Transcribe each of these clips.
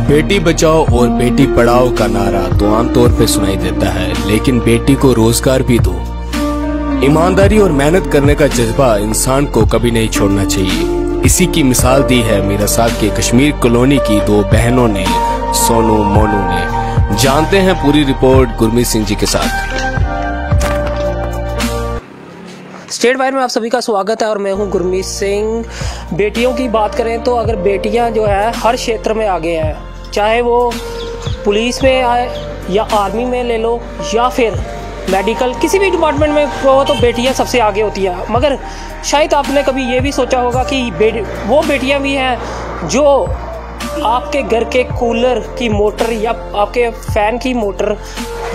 बेटी बचाओ और बेटी पढ़ाओ का नारा तो आमतौर पे सुनाई देता है, लेकिन बेटी को रोजगार भी दो। ईमानदारी और मेहनत करने का जज्बा इंसान को कभी नहीं छोड़ना चाहिए। इसी की मिसाल दी है मीरासार के कश्मीर कॉलोनी की दो बहनों ने, सोनू मोनू ने। जानते हैं पूरी रिपोर्ट गुरमीत सिंह जी के साथ। स्टेट वाइड में आप सभी का स्वागत है और मैं हूं गुरमीत सिंह। बेटियों की बात करें तो अगर बेटियां जो है हर क्षेत्र में आगे हैं, चाहे वो पुलिस में आए या आर्मी में ले लो या फिर मेडिकल, किसी भी डिपार्टमेंट में हो तो बेटियां सबसे आगे होती हैं। मगर शायद आपने कभी ये भी सोचा होगा कि वो बेटियां भी हैं जो आपके घर के कूलर की मोटर या आपके फ़ैन की मोटर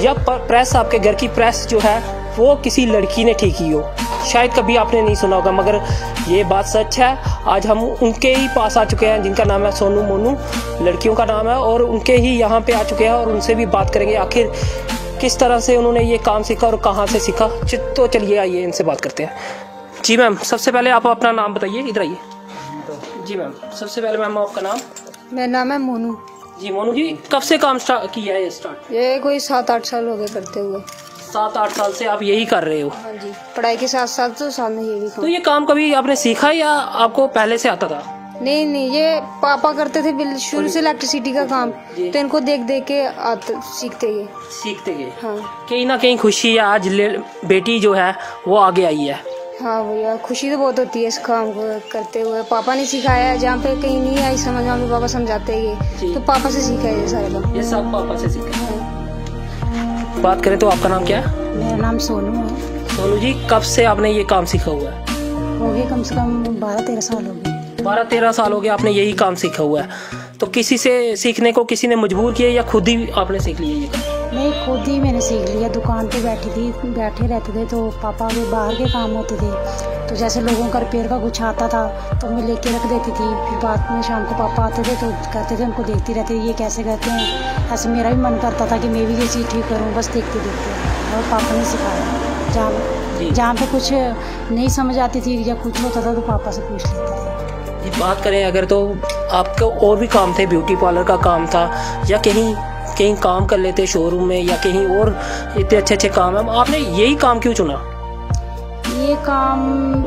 या प्रेस, आपके घर की प्रेस जो है वो किसी लड़की ने ठीक की हो। शायद कभी आपने नहीं सुना होगा, मगर ये बात सच है। आज हम उनके ही पास आ चुके हैं जिनका नाम है सोनू मोनू, लड़कियों का नाम है, और उनके ही यहाँ पे आ चुके हैं और उनसे भी बात करेंगे आखिर किस तरह से उन्होंने ये काम सीखा और कहाँ से सीखा। तो चलिए आइए इनसे बात करते हैं। जी मैम, सबसे पहले आप अपना नाम बताइए, इधर आइए। जी मैम, सबसे पहले मैम आपका नाम? मेरा नाम है मोनू। जी मोनू जी, कब से काम किया है स्टार्ट? ये कोई 7-8 साल हो गए करते हुए। 7-8 साल से आप यही कर रहे हो? हाँ जी, पढ़ाई के साथ साथ तो साथ में ये भी तो ये काम कभी आपने सीखा या आपको पहले से आता था? नहीं, ये पापा करते थे शुरू से इलेक्ट्रिसिटी का काम, तो इनको देख देख के सीखते गए। हाँ, कहीं ना कहीं खुशी है आज बेटी जो है वो आगे आई है। हाँ भैया, खुशी तो बहुत होती है इस काम को करते हुए। पापा ने सिखाया है, जहाँ पे कहीं नहीं आई समझ में पापा समझाते हैं, तो पापा से सीखा है ये सारे काम। ये सब पापा से सीखा है। बात करें तो आपका नाम क्या है? मेरा नाम सोनू है। सोनू जी, कब से आपने ये काम सीखा हुआ है? हो गए कम से कम 12-13 साल हो गए। 12-13 साल हो गए आपने यही काम सीखा हुआ है। तो किसी से सीखने को किसी ने मजबूर किया या खुद ही आपने सीख लिया ये काम? नहीं, खुद ही मैंने सीख लिया। दुकान पे बैठे रहते थे तो पापा के बाहर के काम होते थे, तो जैसे लोगों का रिपेयर का कुछ आता था तो मैं लेके रख देती थी। फिर बाद में शाम को पापा आते थे तो कहते थे, उनको देखती रहती ये कैसे करते हैं। ऐसे मेरा भी मन करता था कि मैं भी ये चीज़ ठीक करूँ, बस देखते और पापा ने सिखाया। जहाँ पे कुछ नहीं समझ आती थी या कुछ होता था तो पापा से पूछ लेते थे। ये बात करें अगर तो आपके और भी काम थे, ब्यूटी पार्लर का काम था या कहीं काम कर लेते शोरूम में या कहीं और, इतने अच्छे काम है, आपने यही काम क्यों चुना? ये काम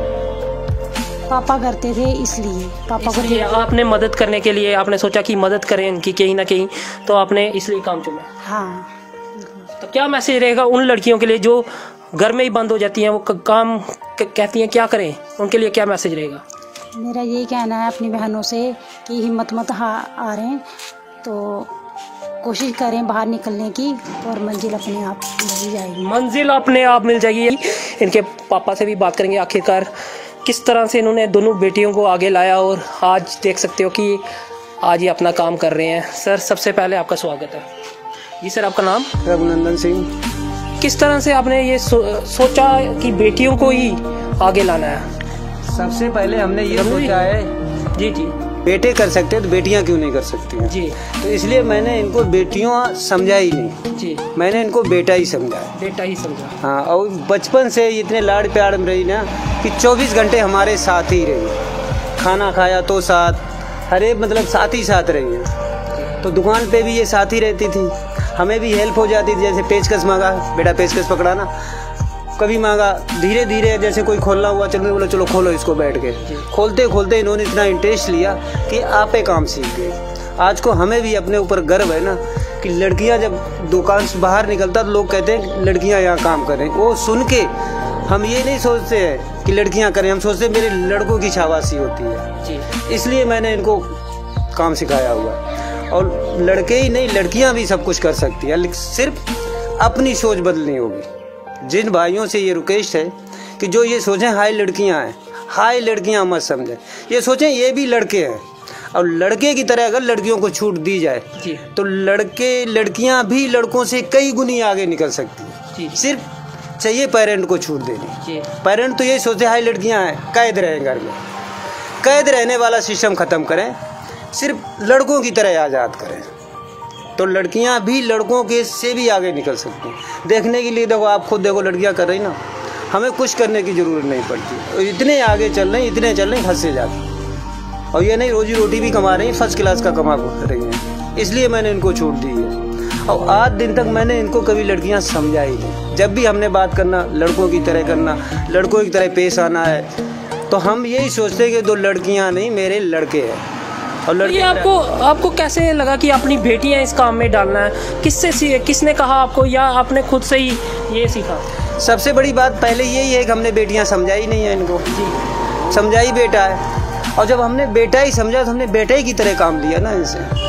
पापा करते थे इसलिए पापा को आपने मदद करने के लिए आपने सोचा कि मदद करें इनकी कहीं ना कहीं, तो आपने इसलिए काम चुना। हाँ। तो क्या मैसेज रहेगा उन लड़कियों के लिए जो घर में ही बंद हो जाती हैं, वो काम कहती हैं क्या करें, उनके लिए क्या मैसेज रहेगा? मेरा यही कहना है अपनी बहनों से कि हिम्मत मत हारें, तो कोशिश करें बाहर निकलने की और मंजिल अपने आप मिल जाएगी। मंजिल अपने आप मिल जाएगी। इनके पापा से भी बात करेंगे आखिरकार किस तरह से इन्होंने दोनों बेटियों को आगे लाया और आज देख सकते हो कि आज ये अपना काम कर रहे हैं। सर, सबसे पहले आपका स्वागत है। जी सर, आपका नाम? रघुनंदन सिंह। किस तरह से आपने ये सोचा कि बेटियों को ही आगे लाना है? सबसे पहले हमने ये सोचा है जी बेटे कर सकते हैं तो बेटियां क्यों नहीं कर सकती हैं? जी, तो इसलिए मैंने इनको बेटियां समझा ही नहीं जी, मैंने इनको बेटा ही समझा। हाँ, और बचपन से इतने लाड़ प्यार में रही ना कि 24 घंटे हमारे साथ ही रही। खाना खाया तो साथ, हरे मतलब साथ ही साथ रही है। तो दुकान पे भी ये साथ ही रहती थी, हमें भी हेल्प हो जाती थी। जैसे पेचकस मांगा, बेटा पेचकस पकड़ाना, कभी मांगा, धीरे धीरे जैसे कोई खोलना हुआ, चलो बोला चलो खोलो इसको, बैठ के खोलते खोलते इन्होंने इतना इंटरेस्ट लिया कि आपे काम सीख गए। आज को हमें भी अपने ऊपर गर्व है ना कि लड़कियां जब दुकान से बाहर निकलता तो लोग कहते हैं लड़कियां यहाँ काम करें। वो सुन के हम ये नहीं सोचते हैं कि लड़कियां करें, हम सोचते हैं मेरे लड़कों की शाबाशी होती है। इसलिए मैंने इनको काम सिखाया हुआ। और लड़के ही नहीं, लड़कियां भी सब कुछ कर सकती है, सिर्फ अपनी सोच बदलनी होगी। जिन भाइयों से ये रिक्वेस्ट है कि जो ये सोचें हाय लड़कियां हैं, हाय लड़कियां मत समझें, ये सोचें ये भी लड़के हैं। और लड़के की तरह अगर लड़कियों को छूट दी जाए तो लड़कियां भी लड़कों से कई गुनी आगे निकल सकती हैं। सिर्फ चाहिए पेरेंट को छूट देनी। पेरेंट तो ये सोचे हाय लड़कियां हैं, कैद रहें घर में, कैद रहने वाला सिस्टम ख़त्म करें, सिर्फ लड़कों की तरह आज़ाद करें, तो लड़कियां भी लड़कों के से भी आगे निकल सकती हैं। देखने के लिए देखो, आप खुद देखो, लड़कियां कर रही ना, हमें कुछ करने की ज़रूरत नहीं पड़ती। इतने आगे चल रहे हैं, इतने चल रहे हैं, हद से ज़्यादा। और ये नहीं, रोजी रोटी भी कमा रही हैं, फर्स्ट क्लास का कमा कर रही हैं। इसलिए मैंने इनको छूट दी है। और आज दिन तक मैंने इनको कभी लड़कियां समझा ही नहीं। जब भी हमने बात करना, लड़कों की तरह करना, लड़कों की तरह पेश आना है, तो हम यही सोचते हैं कि 2 लड़कियां नहीं, मेरे लड़के हैं। और ये आपको कैसे लगा कि अपनी बेटियां इस काम में डालना है? किसने कहा आपको, या आपने खुद से ही ये सीखा? सबसे बड़ी बात पहले यही है कि हमने बेटियां समझाई नहीं है इनको। समझाई बेटा है, और जब हमने बेटा ही समझा तो हमने बेटा ही की तरह काम लिया ना इनसे।